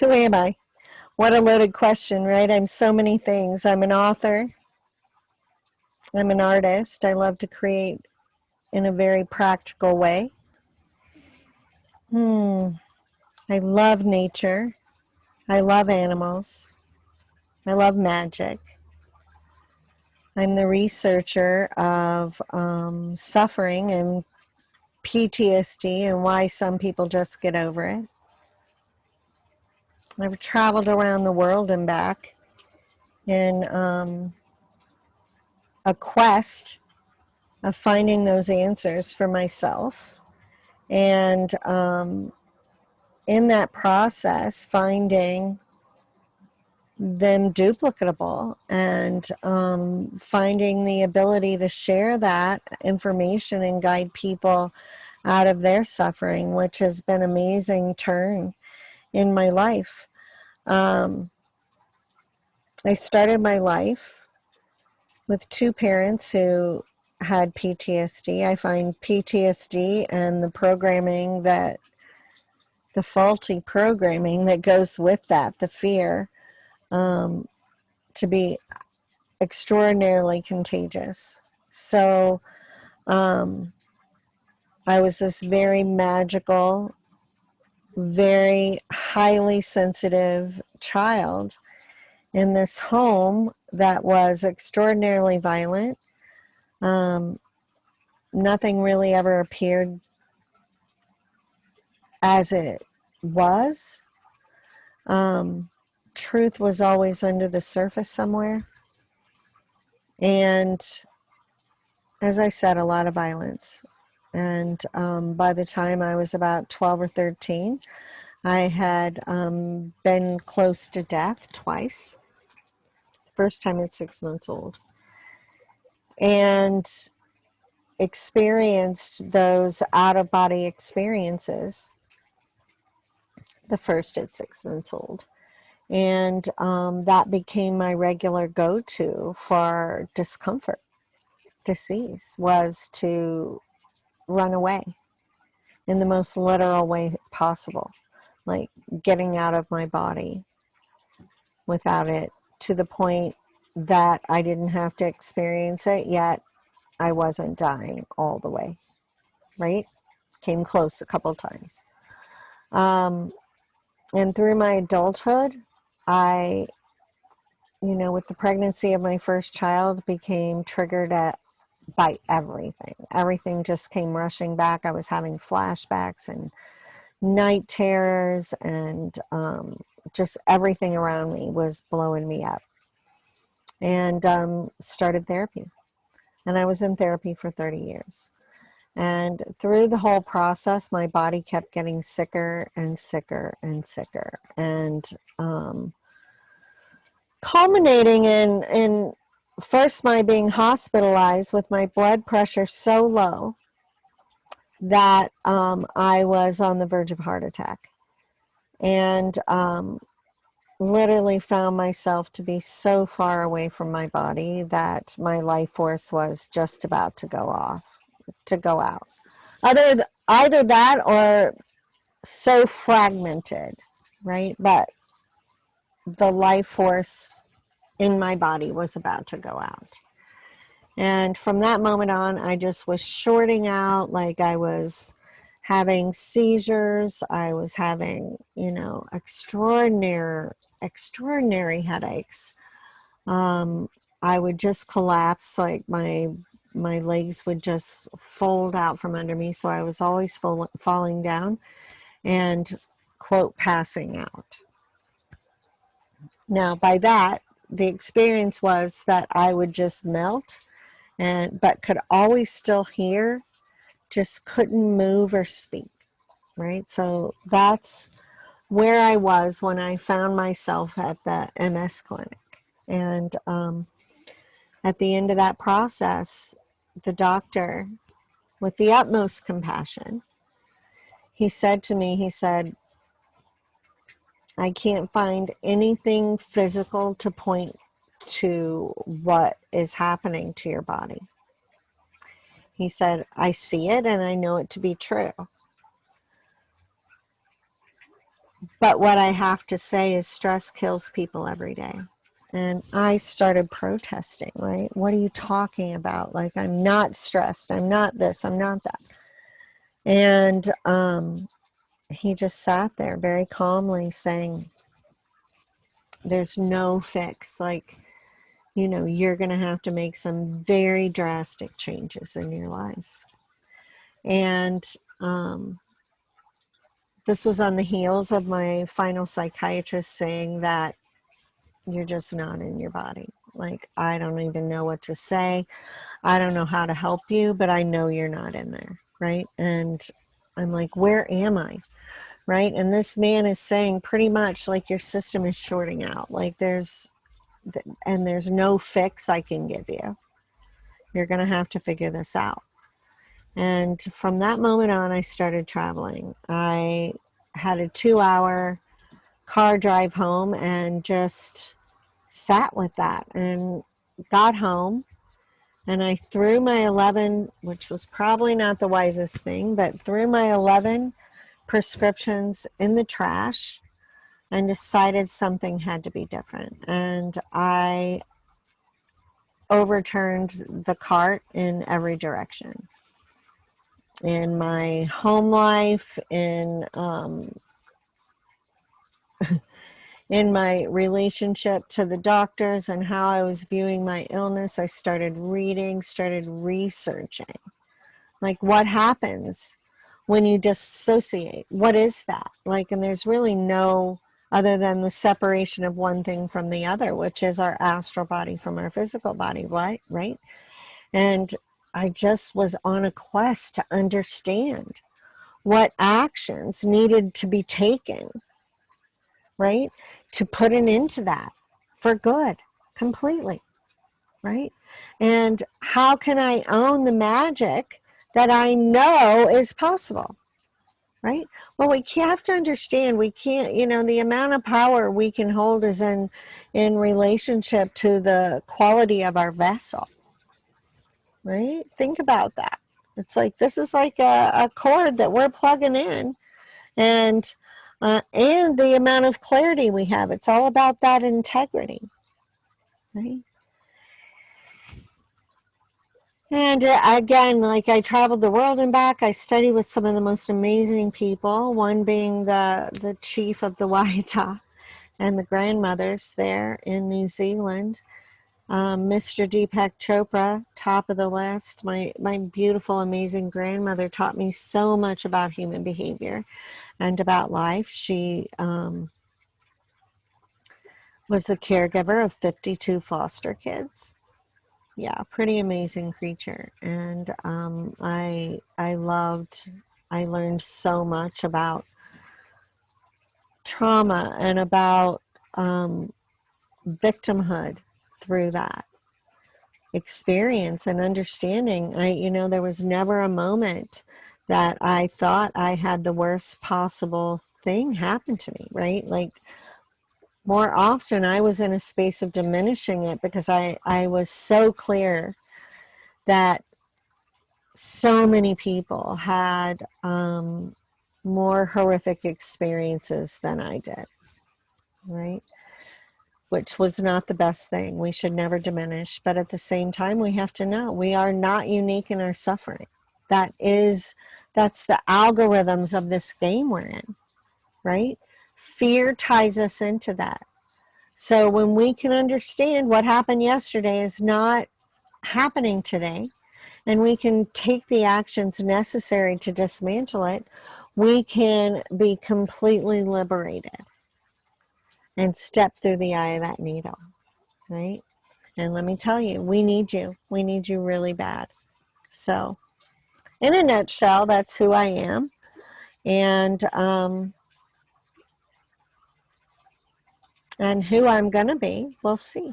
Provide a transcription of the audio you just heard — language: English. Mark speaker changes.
Speaker 1: Who am I? What a loaded question, right? I'm so many things. I'm an author. I'm an artist. I love to create in a very practical way. I love nature. I love animals. I love magic. I'm the researcher of suffering and PTSD and why some people just get over it. I've traveled around the world and back in a quest of finding those answers for myself. And in that process, finding them duplicatable and finding the ability to share that information and guide people out of their suffering, which has been an amazing turn in my life. I started my life with two parents who had PTSD. I find PTSD and the programming that, the faulty programming that goes with that, the fear, to be extraordinarily contagious. So I was this very magical, very highly sensitive child in this home that was extraordinarily violent. Nothing really ever appeared as it was. Truth was always under the surface somewhere. And as I said, a lot of violence. And by the time I was about 12 or 13, I had been close to death twice. First time at 6 months old. And experienced those out-of-body experiences, the first at 6 months old. And that became my regular go-to for discomfort, disease, was to run away in the most literal way possible, like getting out of my body without it, to the point that I didn't have to experience it, yet I wasn't dying all the way, right? Came close a couple times. And through my adulthood, I, with the pregnancy of my first child, became triggered by everything. Everything just came rushing back. I was having flashbacks and night terrors, and just everything around me was blowing me up. And started therapy. And I was in therapy for 30 years. And through the whole process, my body kept getting sicker and sicker and sicker. And culminating in first my being hospitalized with my blood pressure so low that I was on the verge of a heart attack. And literally found myself to be so far away from my body that my life force was just about to go out. Either that or so fragmented, right? But the life force in my body was about to go out. And from that moment on, I just was shorting out, like I was having seizures. I was having, extraordinary headaches. I would just collapse, like my legs would just fold out from under me. So I was always falling down and, quote, passing out. Now, by that, the experience was that I would just melt, but could always still hear, just couldn't move or speak, right? So that's where I was when I found myself at the MS clinic. And at the end of that process, the doctor, with the utmost compassion, he said to me, I can't find anything physical to point to what is happening to your body. He said, I see it and I know it to be true. But what I have to say is stress kills people every day. And I started protesting, right? What are you talking about? Like, I'm not stressed. I'm not this. I'm not that. And he just sat there very calmly saying, there's no fix. Like, you know, you're going to have to make some very drastic changes in your life. And this was on the heels of my final psychiatrist saying that you're just not in your body. Like, I don't even know what to say. I don't know how to help you, but I know you're not in there, right? And I'm like, where am I? Right? And this man is saying pretty much like your system is shorting out. Like there's no fix I can give you. You're going to have to figure this out. And from that moment on, I started traveling. I had a 2-hour car drive home and just sat with that and got home. And I threw my 11, which was probably not the wisest thing, but threw my 11 prescriptions in the trash and decided something had to be different. And I overturned the cart in every direction. In my home life, in my relationship to the doctors and how I was viewing my illness, I started reading, started researching. Like, what happens when you dissociate? What is that? Like, and there's really no other than the separation of one thing from the other, which is our astral body from our physical body, right? And I just was on a quest to understand what actions needed to be taken, right? To put an end to that for good, completely, right? And how can I own the magic that I know is possible, right? Well, we have to understand we can't, you know, the amount of power we can hold is in relationship to the quality of our vessel, right? Think about that. It's like, this is like a cord that we're plugging in, and the amount of clarity we have. It's all about that integrity, right? And again, like, I traveled the world and back. I studied with some of the most amazing people, one being the chief of the Waita and the grandmothers there in New Zealand. Mr. Deepak Chopra, top of the list. My beautiful, amazing grandmother taught me so much about human behavior and about life. She was the caregiver of 52 foster kids. Yeah, pretty amazing creature. And I learned so much about trauma and about victimhood through that experience and understanding. There was never a moment that I thought I had the worst possible thing happen to me, right? Like, more often I was in a space of diminishing it because I was so clear that so many people had more horrific experiences than I did, right? Which was not the best thing. We should never diminish, but at the same time, we have to know we are not unique in our suffering. That's the algorithms of this game we're in, right? Fear ties us into that. So when we can understand what happened yesterday is not happening today, and we can take the actions necessary to dismantle it, we can be completely liberated and step through the eye of that needle, right? And let me tell you, we need you. We need you really bad. So, in a nutshell, that's who I am. And who I'm going to be, we'll see.